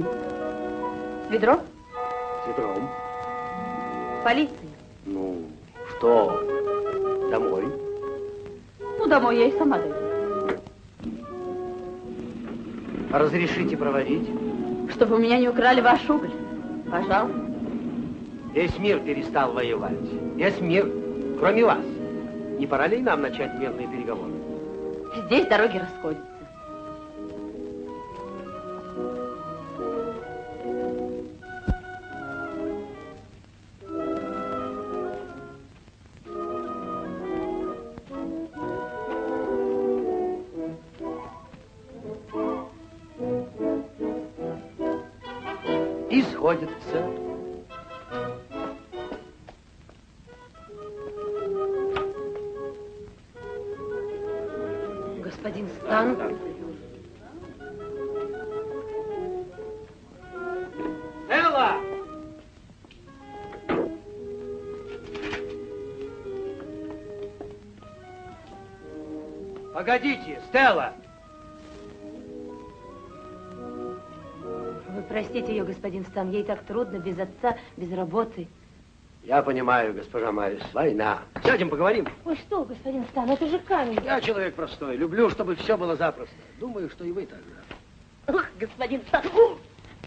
Прошу. С ведром? С ведром. Полиции. Ну, что, домой? Ну, домой я и сама дойду. Разрешите проводить? Чтобы у меня не украли ваш уголь. Пожалуйста. Весь мир перестал воевать. Весь мир, кроме вас. Не пора ли нам начать мирные переговоры? Здесь дороги расходятся. И сходятся. Господин Стан. Стелла! Погодите, Стелла! Вы простите ее, господин Стан, ей так трудно, без отца, без работы. Я понимаю, госпожа Марис, война. Сядем, поговорим. Ой, что, господин Стан, это же камень. Я человек простой, люблю, чтобы все было запросто. Думаю, что и вы так же. Ох, господин Стан.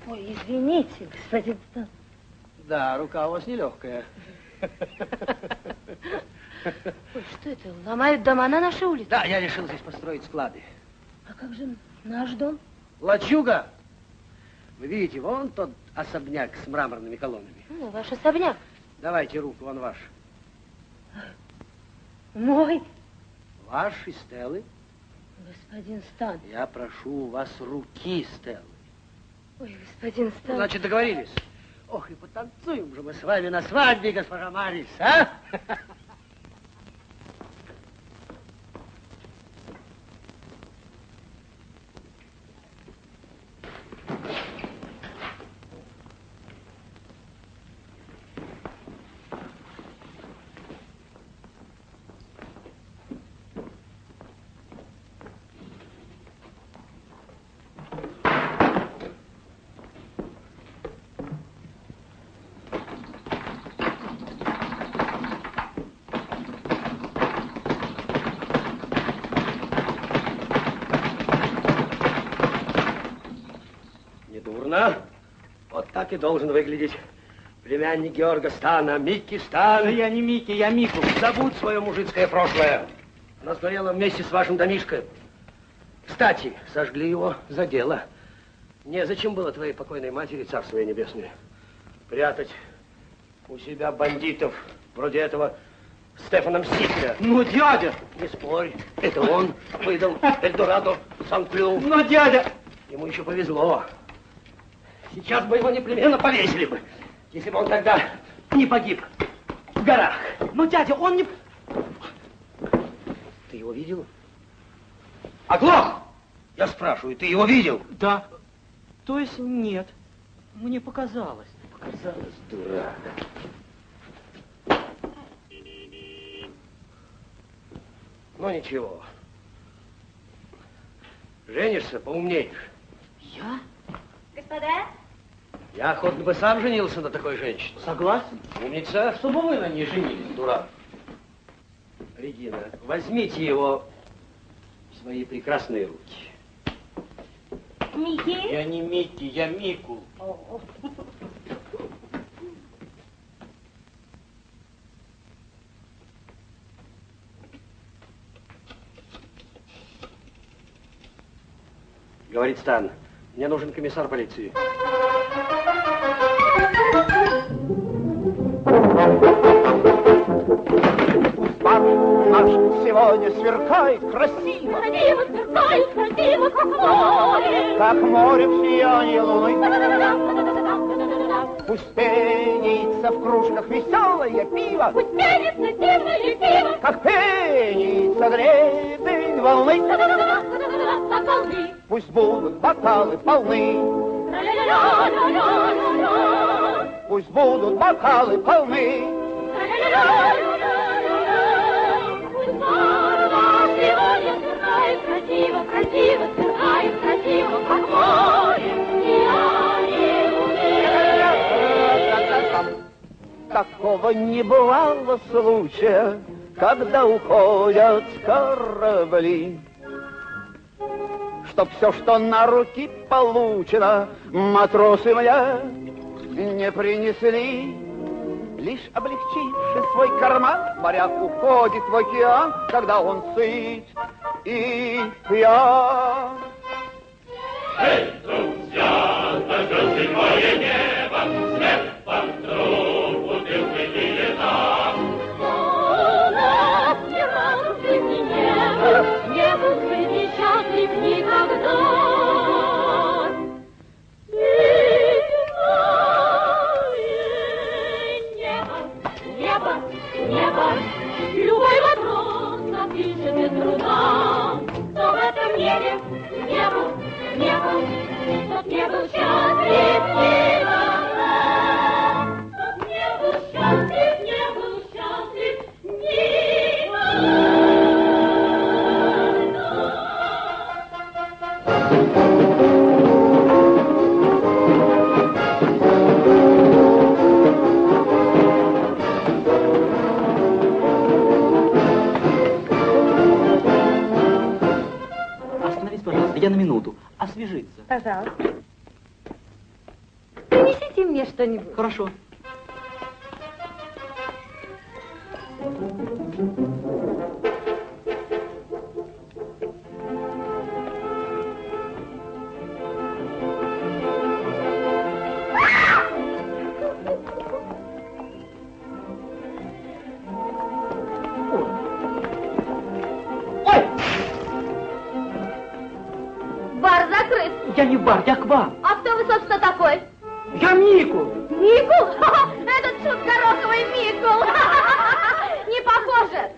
Ой, извините, господин Стан. Да, рука у вас нелегкая. Ой, что это, ломают дома на нашей улице? Да, я решил здесь построить склады. А как же наш дом? Лачуга! Вы видите, вон тот особняк с мраморными колоннами. Ну, ваш особняк. Давайте руку, он ваш. Мой. Ваш и Стеллы. Господин Стан. Я прошу у вас руки, Стеллы. Ой, господин Стан. Значит, договорились. Ох, и потанцуем же мы с вами на свадьбе, госпожа Марис, а? Недурно. Вот так и должен выглядеть племянник Георга Стана, Микки Стан. Да я не Микки, я Мику. Забудь свое мужицкое прошлое. Оно сгорело вместе с вашим домишкой. Кстати, сожгли его за дело. Незачем было твоей покойной матери, царствие небесное, прятать у себя бандитов вроде этого Стефана Мстителя. Ну, дядя! Не спорь, это он выдал Эльдорадо Сан-Клю. Но, дядя! Ему еще повезло. Сейчас бы его непременно повесили бы, если бы он тогда не погиб в горах. Ну, дядя, он не... Ты его видел? Оглох! Я спрашиваю, ты его видел? Да. То есть нет. Мне показалось. Показалось, дурак. Ну, ничего. Женишься, поумнеешь. Я? Господа? Я охотно бы сам женился на такой женщине. Согласен. Умница, чтобы вы на ней женились, дурак. Регина, возьмите его в свои прекрасные руки. Микки? Я не Микки, я Мику. Говорит Стан, мне нужен комиссар полиции. Наш сегодня сверкает красиво. Красиво, сверкает, красиво, Как море в сиянии луны. Пусть пенится в кружках веселое пиво. Пусть пенится темное пиво. Как пенится гребень волны. Волны. Пусть будут бокалы полны. Пусть будут бокалы полны. Красиво, красиво, сверкает красиво, как море сияет. такого не бывало случая, когда уходят корабли. Чтоб все, что на руки получено, матросы мне не принесли. Лишь облегчивши свой карман, моряк уходит в океан, когда он сыт и пьян. Эй, друзья, зажжет седьмое небо, свет вокруг бутылки и лета. Но нас не радует жизни небо, не был в жизни счастлив никогда. Небо, любой матрос напишет без труда, но в этом небе не был, тот не был счастлив никогда. Тот не был счастлив никогда. Я на минуту. Освежиться. Пожалуйста. Принесите мне что-нибудь. Хорошо. Бар закрыт. Я не бар, я к вам. А кто вы, собственно, такой? Я Микул. Микул? Этот шут гороховый Микул. Не похоже.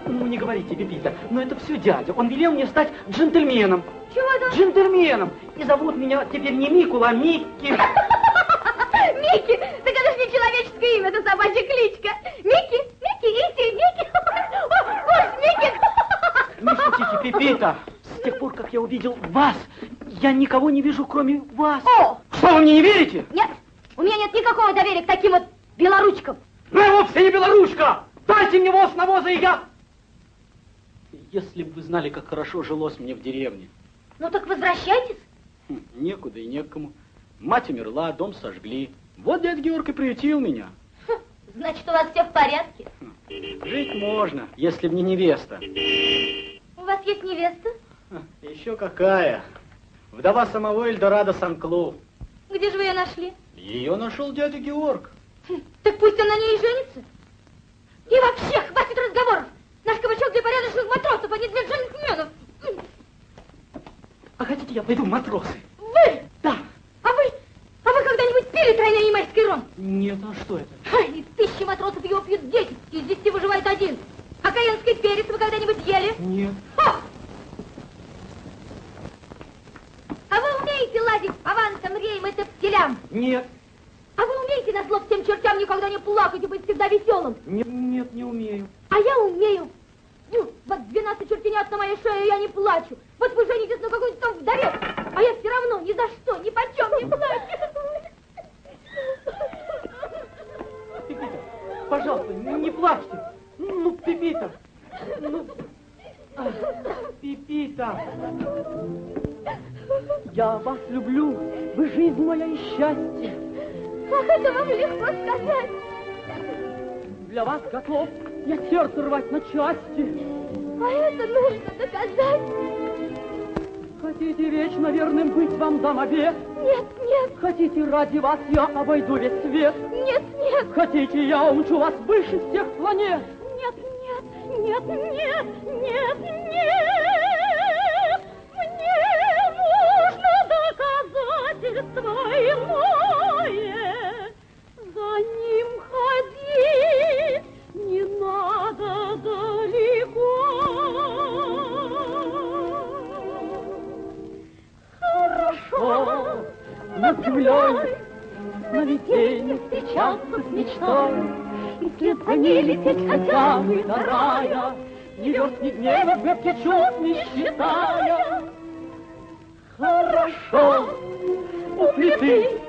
Ну, не говорите, Пепита, но это все дядя. Он велел мне стать джентльменом. Чего это? Джентльменом. И зовут меня теперь не Микул, а Микки. Микки? Так это же не человеческое имя, это собачья кличка. Микки, иди, Микки. Ой, Микки. Не шутите, Пепита. С тех пор, как я увидел вас, я никого не вижу, кроме вас. О! Что, вы мне не верите? Нет, у меня нет никакого доверия к таким вот белоручкам. Ну, я вовсе не белоручка. Дайте мне воз навоза, и я... Если бы вы знали, как хорошо жилось мне в деревне. Ну так возвращайтесь. Некуда и некому. Мать умерла, дом сожгли. Вот дядя Георг и приютил меня. Значит, у вас все в порядке? Жить можно, если б не невеста. У вас есть невеста? Еще какая. Вдова самого Эльдорадо Сан-Клу. Где же вы ее нашли? Ее нашел дядя Георг. Так пусть он на ней и женится. И вообще, хватит разговоров. Наш кабачок для порядочных матросов, а не для джентльменов. А хотите, я пойду в матросы? Вы? Да. А вы когда-нибудь пили тройной ямайский ром? Нет, а что это? Из 1000 матросов его пьют 10, из 10 выживает 1. А каенский перец вы когда-нибудь ели? Нет. О! А вы умеете ладить авансом, рейм и тефтелям? Нет. А вы умеете на зло всем чертям никогда не плакать и быть всегда веселым? Нет, не умею. А я умею. Вот 12 чертенят на моей шее, я не плачу. Вот вы женитесь на какой-то там вдове, а я все равно ни за что, ни почем не плачу. Пепита, пожалуйста, не плачьте. Ну, Пепита. Ну, Пепита. Я вас люблю. Вы жизнь моя и счастье. Ах, это вам легко сказать. Для вас готов я сердце рвать на части. А это нужно доказать. Хотите вечно верным быть вам домовек? Нет, нет. Хотите, ради вас я обойду весь свет? Нет, нет. Хотите, я умчу вас выше всех планет? Нет, нет, нет, нет, нет, нет. Мне нужно доказательство иное. За ним ходить не надо далеко. Хорошо, над землей сновиденье встречаться с мечтой, и вслед за ней лететь хотя бы до рая, ни верст, ни дней в вебке чувств не считая. Хорошо, у плиты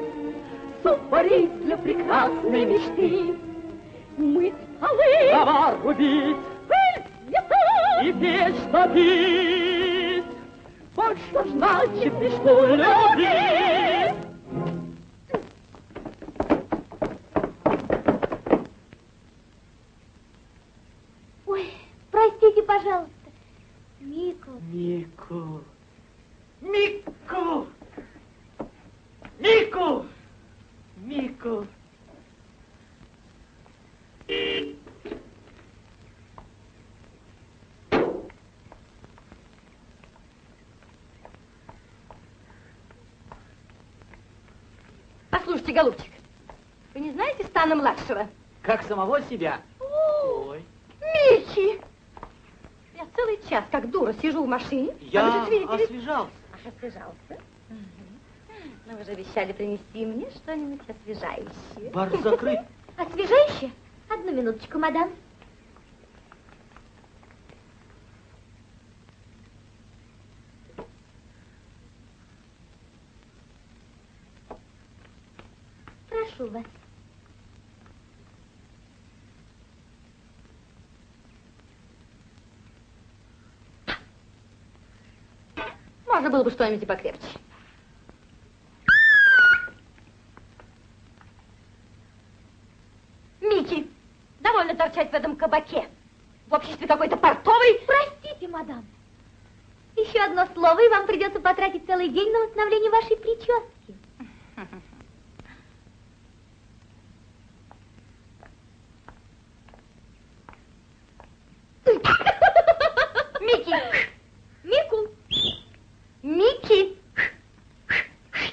суп варить для прекрасной мечты, мыть полы, дрова рубить, пыль сметать и печь топить. Вот что значит мечту любить. Ой, простите, пожалуйста. Мику. Мику. Мику. Мику. Мику. Послушайте, голубчик, вы не знаете Стана-младшего? Как самого себя? Ой. Мичи! Я целый час, как дура, сижу в машине. Я А вы же свидетели. освежался. Ах, освежался? Но вы же обещали принести мне что-нибудь освежающее. Бар закрыт. Освежающее? Одну минуточку, мадам. Прошу вас. Можно было бы что-нибудь и покрепче. Микки, довольно торчать в этом кабаке. В обществе какой-то портовой. Простите, мадам. Еще одно слово, и вам придется потратить целый день на восстановление вашей прически. Микки! Мику! Микки!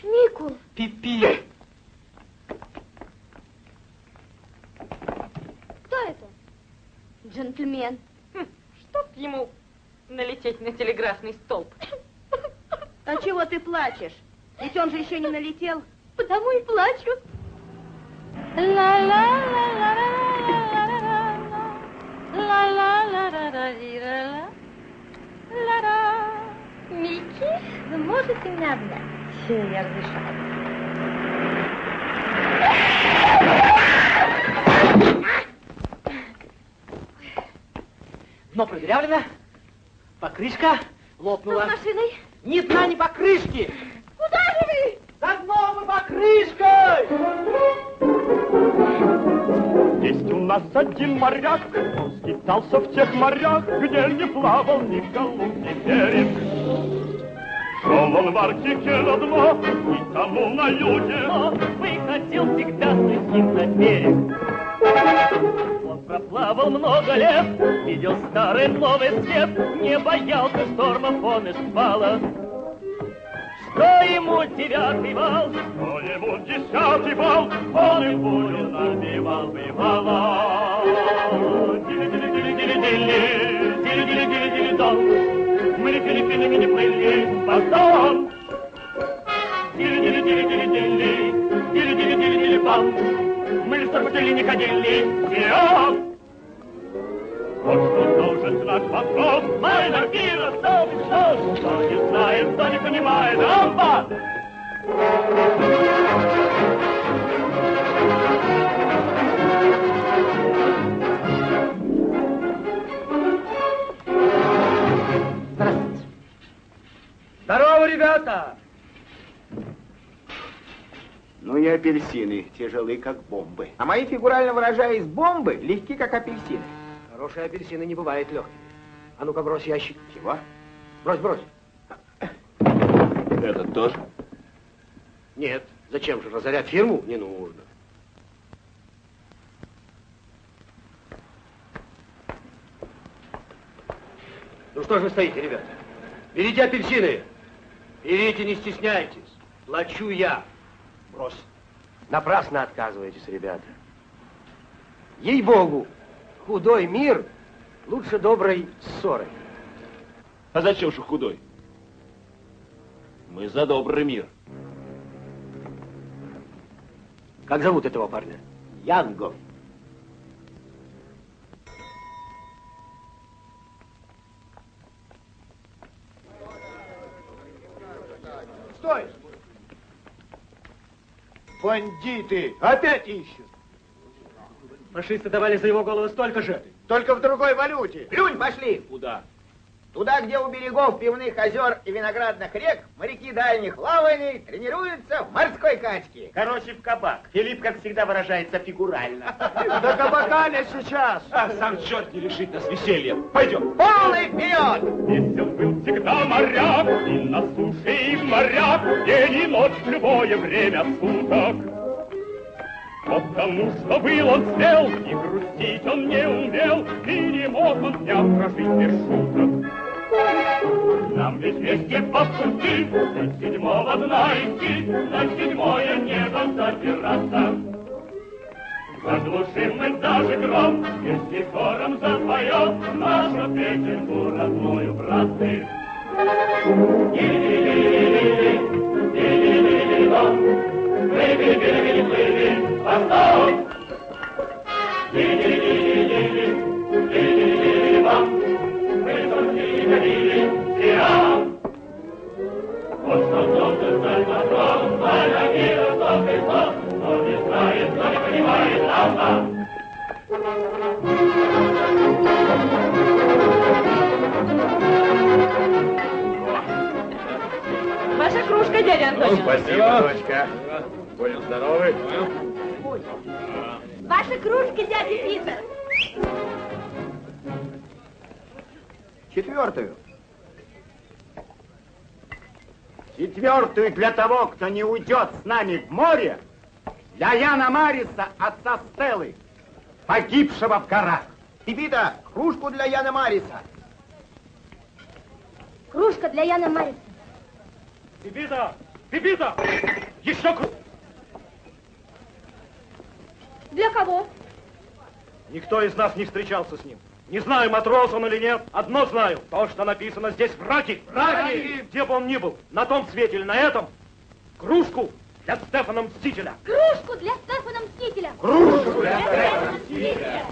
Мику! Пипи. Кто это? Джентльмен. Чтоб ему налететь на телеграфный столб. А чего ты плачешь? Ведь он же еще не налетел. Потому и плачу. Микки, вы можете мне обнять? Я разрешаю. Дно продырявлено, покрышка лопнула. С машиной? Ни дна, ни покрышки. Куда же вы? За дном и покрышкой! Есть у нас один моряк, он скитался в тех морях, где не плавал ни голубь, ни берег. Шел он в Арктике на дно и тонул на юге, Но выходил всегда сухим на берег. Он проплавал много лет, видел старый новый свет, не боялся штормов он и шквала. Что ему 9-й вал, что ему 10-й вал, он и бурю набивал, бывало. Дили-дили-дили-дили-дили, дили-дили-дили-дили-дон, мы не пили-пили, мы не плыли, потом. Дили-дили-дили-дили-дили, дили-дили-дили-дили-бам, мы лишь путили не ходили, съем. Вот что должен знать матрос, Майнер Пира, что ты что? кто не знает, кто не понимает, амба! Здравствуйте. Здорово, ребята! Ну и апельсины, тяжелы как бомбы. А мои, фигурально выражаясь, бомбы легки как апельсины. Хорошие апельсины не бывает легкими. А ну-ка, брось ящик. Чего? Брось, брось. Этот тоже? Нет, зачем же разорять фирму? Не нужно. Ну что же вы стоите, ребята? Берите апельсины. Берите, не стесняйтесь. Плачу я. Брось. Напрасно отказываетесь, ребята. Ей-богу, худой мир лучше доброй ссоры. А зачем же худой? Мы за добрый мир. Как зовут этого парня? Янго. Стой! Бандиты опять ищут. Фашисты давали за его голову столько же. Только в другой валюте. Плюнь, пошли. Куда? Туда, где у берегов пивных озер и виноградных рек моряки дальних плаваний тренируются в морской качке. Короче, в кабак. Филипп, как всегда, выражается фигурально. До кабака ли сейчас? А сам черт не лишит нас веселья. Пойдем. Полный вперед! Весел был всегда моряк, и на суше, и в морях, день и ночь в любое время суток. Потому что был он смел, и грустить он не умел, и не мог он дня прожить без шуток. Нам ведь вместе по пути, до седьмого дна идти, на седьмое небо забираться. Заглушим мы даже гром, если хором запоем нашу песенку родную, братцы. Плыви, восток! Вам, мы только ходили, Сиам! Вот что солнце стать матром, а на мира солнце сон, но не знает, но не понимает нас. Ваша кружка, дядя Антонио. Спасибо, дочка. Будем здоровы. Ваша кружка, дядя Питер. Четвертую. Четвертую для того, кто не уйдет с нами в море, для Яна Мариса, отца Стеллы, погибшего в горах. Пипита, кружку для Яна Мариса. Кружка для Яна Мариса. Пипита! Пипита! Еще кружку! Для кого? Никто из нас не встречался с ним. Не знаю, матрос он или нет. Одно знаю. То, что написано здесь, враги. Враги! Где бы он ни был, на том свете или на этом, кружку для Стефана Мстителя. Кружку для Стефана Мстителя. Кружку для Стефана Мстителя.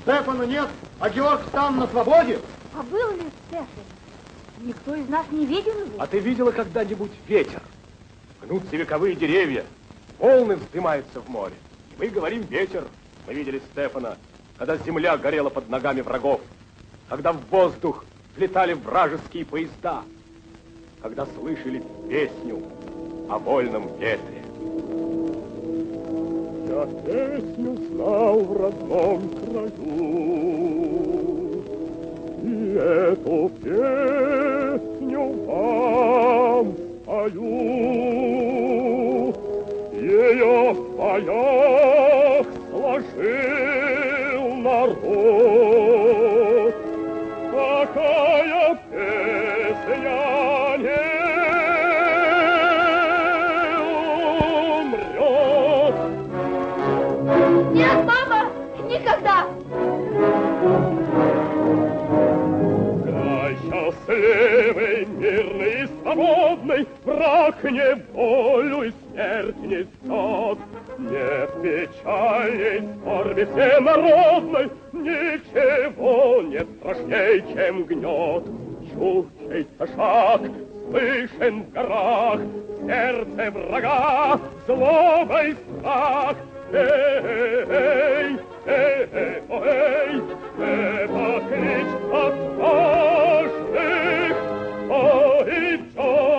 Стефана нет, а Георг там на свободе. А был ли Стефан? Никто из нас не видел его. А ты видела когда-нибудь ветер? Гнутся вековые деревья, волны вздымаются в море. И мы говорим ветер. Мы видели Стефана, когда земля горела под ногами врагов, когда в воздух взлетали вражеские поезда, когда слышали песню о вольном ветре. Я песню знал в родном краю, и эту песню вам спою. Ее в боях сложил народ. Такая песня не умрет. Нет, мама, никогда. Край счастливый, мирный и свободный, враг неволю и смерть несет. Нет печальней, скорби всенародной, ничего нет страшней, чем гнет. Чуть-чуть шаг слышен в горах, в сердце врага злоба и страх. Эй, эй, эй, эй, это клич отважных, кто идет.